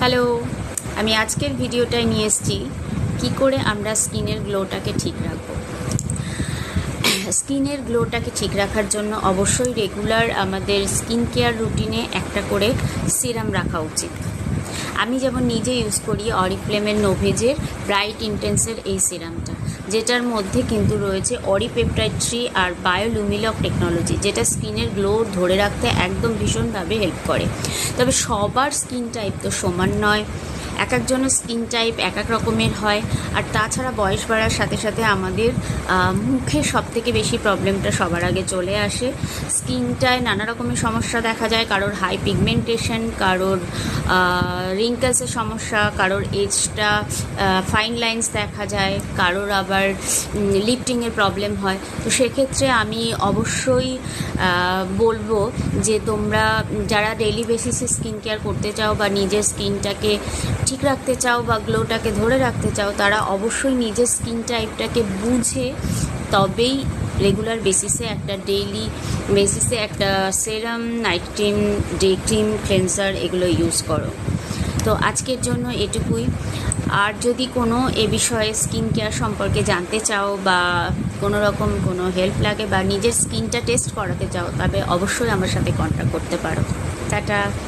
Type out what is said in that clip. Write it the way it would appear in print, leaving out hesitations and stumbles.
Hello, আমি আজকের ভিডিওটায় নিয়ে এসেছি কী করে আমরা স্কিনের গ্লোটাকে ঠিক রাখবো। স্কিনের গ্লোটাকে ঠিক রাখার জন্য অবশ্যই রেগুলার আমাদের স্কিন কেয়ার রুটিনে একটা করে সিরাম রাখা উচিত। আমি যেমন নিজে ইউজ করি অরিফ্লেমের নোভেজের ব্রাইট ইন্টেন্সের এই সিরামটা, যেটার মধ্যে কিন্তু রয়েছে অরিপেপটাইড 3 আর বায়োলুমিলক টেকনোলজি, যেটা স্কিনের গ্লো ধরে রাখতে একদম ভীষণভাবে হেল্প করে। তবে সবার স্কিন টাইপ তো সমান নয়, এক একজনের স্কিন টাইপ এক এক রকমের হয়। আর তাছাড়া বয়স বাড়ার সাথে সাথে আমাদের মুখে সবথেকে বেশি প্রবলেমটা সবার আগে চলে আসে। স্কিনটায় নানা রকমের সমস্যা দেখা যায়, কারোর হাই পিগমেন্টেশন, কারোর রিঙ্কেলসের সমস্যা, কারোর এজটা ফাইন লাইন্স দেখা যায়, কারোর আবার লিফটিংয়ের প্রবলেম হয়। তো সেক্ষেত্রে আমি অবশ্যই বলবো যে তোমরা যারা ডেইলি বেসিসে স্কিন কেয়ার করতে চাও বা নিজের স্কিনটাকে ঠিক রাখতে চাও বা গ্লোটাকে ধরে রাখতে চাও, তারা অবশ্যই নিজের স্কিন টাইপটাকে বুঝে তবেই রেগুলার বেসিসে একটা ডেইলি বেসিসে একটা serum, night cream, day cream, cleanser এগুলো ইউজ করো। তো আজকের জন্য এটুকুই। আর যদি কোনো এ বিষয়ে স্কিন কেয়ার সম্পর্কে জানতে চাও বা কোনো রকম কোনো হেল্প লাগে বা নিজের স্কিনটা টেস্ট করাতে চাও, তবে অবশ্যই আমার সাথে কন্ট্যাক্ট করতে পারো। টাটা।